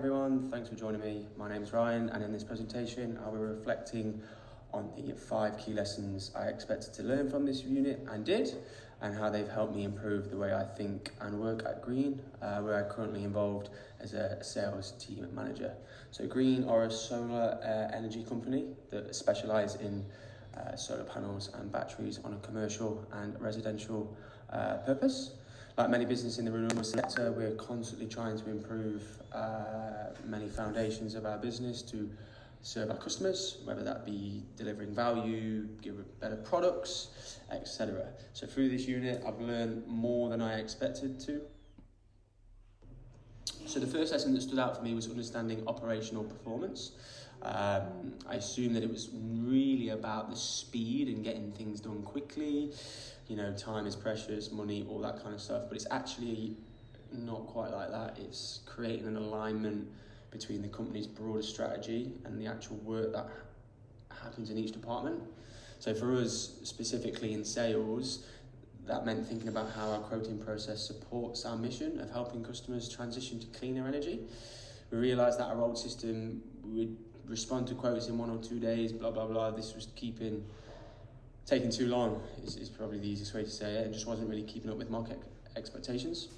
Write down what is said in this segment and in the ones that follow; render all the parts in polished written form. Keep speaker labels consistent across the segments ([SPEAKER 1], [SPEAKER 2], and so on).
[SPEAKER 1] Everyone, thanks for joining me. My name is Ryan, and in this presentation I'll be reflecting on the 5 key lessons I expected to learn from this unit and did, and how they've helped me improve the way I think and work at Green, where I'm currently involved as a sales team manager. So Green are a solar energy company that specialise in solar panels and batteries on a commercial and residential purpose. Like many businesses in the renewable sector, we're constantly trying to improve many foundations of our business to serve our customers, whether that be delivering value, giving better products, etc. So through this unit, I've learned more than I expected to. So the first lesson that stood out for me was understanding operational performance. I assumed that it was really about the speed and getting things done quickly. You know, time is precious, money, all that kind of stuff, but it's actually not quite like that. It's creating an alignment between the company's broader strategy and the actual work that happens in each department. So for us, specifically in sales, that meant thinking about how our quoting process supports our mission of helping customers transition to cleaner energy. We realised that our old system would respond to quotes in 1 or 2 days, blah, blah, blah. This was taking too long is probably the easiest way to say it. It just wasn't really keeping up with market expectations,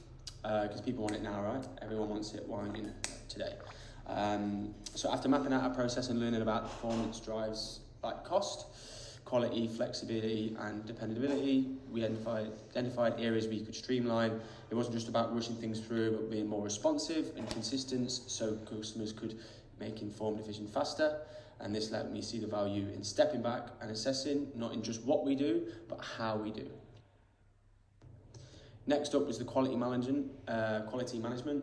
[SPEAKER 1] because people want it now, right? Everyone wants it today. So after mapping out our process and learning about performance drives like cost, quality, flexibility and dependability, we identified areas we could streamline. It wasn't just about rushing things through, but being more responsive and consistent so customers could make informed decisions faster. And this let me see the value in stepping back and assessing, not in just what we do, but how we do. Next up was the quality management.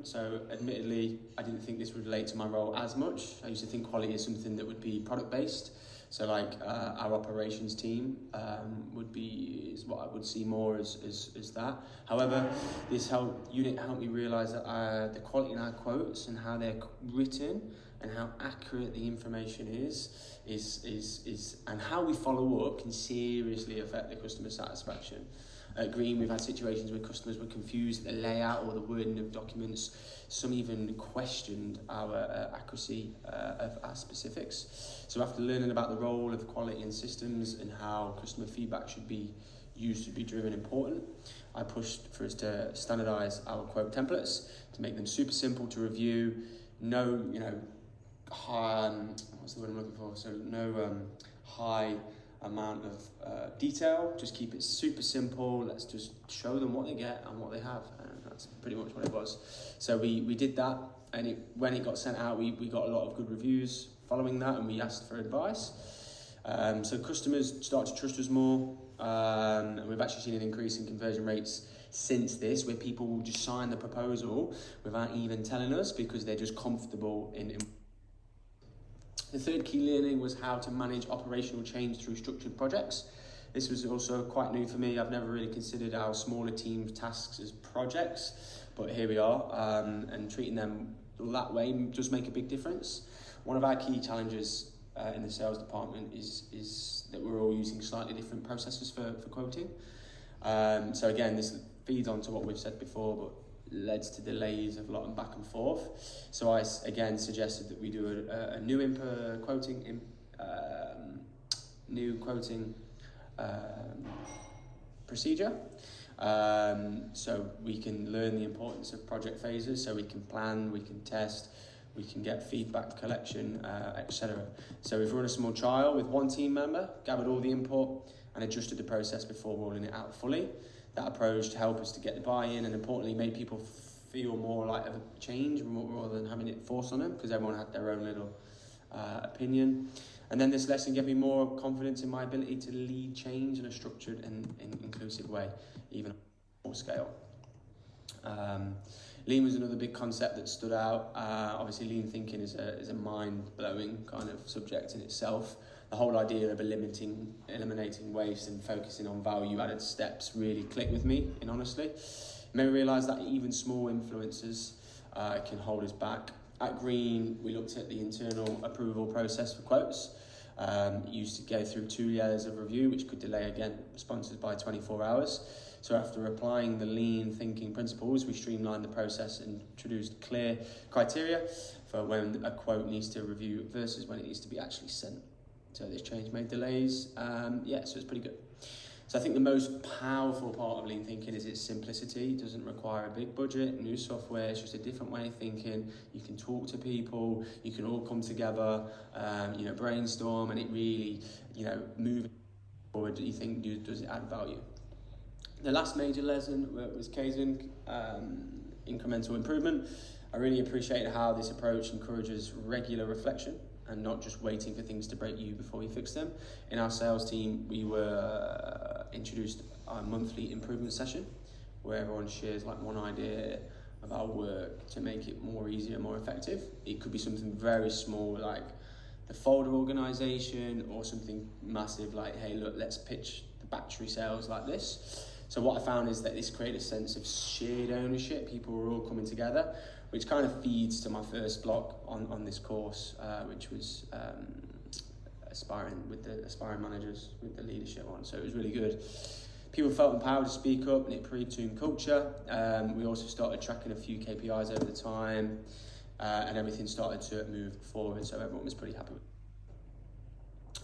[SPEAKER 1] So admittedly, I didn't think this would relate to my role as much. I used to think quality is something that would be product-based. So like our operations team is what I would see more as that. However, this unit helped me realise that the quality in our quotes and how they're written and how accurate the information is and how we follow up can seriously affect the customer satisfaction. At Green, we've had situations where customers were confused at the layout or the wording of documents. Some even questioned our accuracy of our specifics. So after learning about the role of quality in systems and how customer feedback should be used to be driven important, I pushed for us to standardise our quote templates to make them super simple to review. No, high amount of detail, just keep it super simple. Let's just show them what they get and what they have, and that's pretty much what it was. So we did that, and when it got sent out, we got a lot of good reviews following that, and we asked for advice. So customers start to trust us more, and we've actually seen an increase in conversion rates since this, where people will just sign the proposal without even telling us because they're just comfortable in. The third key learning was how to manage operational change through structured projects. This was also quite new for me. I've never really considered our smaller team tasks as projects, but here we are, and treating them that way does make a big difference. One of our key challenges in the sales department is that we're all using slightly different processes for quoting. So again, this feeds on to what we've said before, but led to delays of a lot of back and forth. So I again suggested that we do a new quoting procedure, so we can learn the importance of project phases, so we can plan, we can test, we can get feedback collection, etc. So we've run a small trial with one team member, gathered all the input and adjusted the process before rolling it out fully. That approach to help us to get the buy-in and importantly made people feel more like of a change rather than having it forced on them, because everyone had their own little opinion. And then this lesson gave me more confidence in my ability to lead change in a structured and inclusive way, even on a small scale. Lean was another big concept that stood out. Obviously, lean thinking is a mind-blowing kind of subject in itself. The whole idea of eliminating waste and focusing on value-added steps really clicked with me, in honestly. It made me realise that even small influences can hold us back. At Green, we looked at the internal approval process for quotes. Used to go through 2 layers of review, which could delay, again, responses by 24 hours. So after applying the lean thinking principles, we streamlined the process and introduced clear criteria for when a quote needs to review versus when it needs to be actually sent. So this change made delays, so it's pretty good. So I think the most powerful part of lean thinking is its simplicity. It doesn't require a big budget, new software, it's just a different way of thinking. You can talk to people, you can all come together, brainstorm, and it really, move forward. Do you think, does it add value? The last major lesson was Kaizen, incremental improvement. I really appreciate how this approach encourages regular reflection and not just waiting for things to break you before you fix them. In our sales team, we were introduced a monthly improvement session where everyone shares like one idea of our work to make it more easier, more effective. It could be something very small like the folder organization, or something massive like, hey, look, let's pitch the battery sales like this. So what I found is that this created a sense of shared ownership. People were all coming together, which kind of feeds to my first block on this course, which was aspiring managers with the leadership on. So it was really good. People felt empowered to speak up, and it pre-tuned culture. We also started tracking a few KPIs over the time, and everything started to move forward. So everyone was pretty happy with it.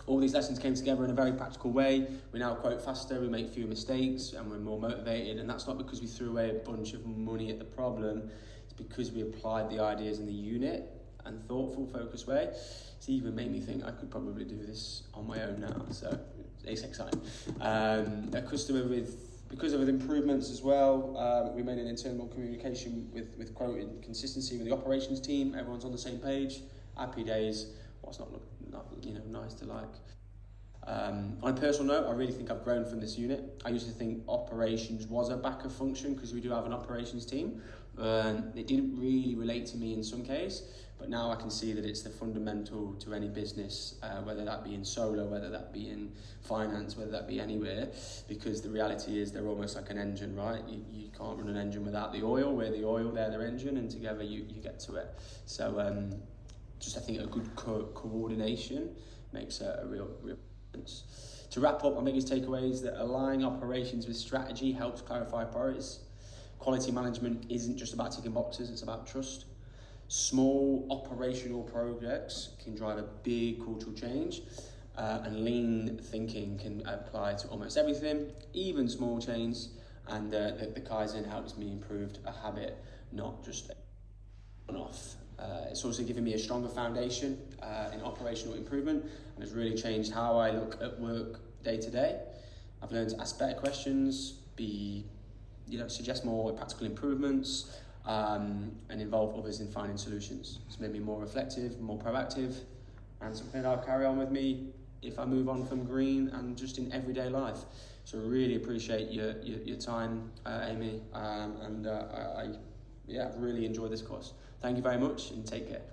[SPEAKER 1] All these lessons came together in a very practical way. We now quote faster, we make fewer mistakes, and we're more motivated. And that's not because we threw away a bunch of money at the problem. It's because we applied the ideas in the unit and thoughtful, focused way. It's even made me think I could probably do this on my own now. So it's exciting. Because of the improvements as well, we made an internal communication with quoting consistency with the operations team. Everyone's on the same page. Happy days. What's not nice to like. On a personal note, I really think I've grown from this unit. I used to think operations was a backup function because we do have an operations team. It didn't really relate to me in some case, but now I can see that it's the fundamental to any business, whether that be in solar, whether that be in finance, whether that be anywhere, because the reality is they're almost like an engine, right? You can't run an engine without the oil. We're the oil, they're the engine, and together you get to it. So I think a good coordination makes a real difference. To wrap up, my biggest takeaway is that aligning operations with strategy helps clarify priorities. Quality management isn't just about ticking boxes, it's about trust. Small operational projects can drive a big cultural change, and lean thinking can apply to almost everything, even small change. And the Kaizen helps me improve a habit, not just one-off. It's also given me a stronger foundation in operational improvement, and has really changed how I look at work day to day. I've learned to ask better questions, suggest more practical improvements, and involve others in finding solutions. It's made me more reflective, more proactive, and something I'll carry on with me if I move on from green and just in everyday life. So really appreciate your time, Amy, I've really enjoyed this course. Thank you very much, and take care.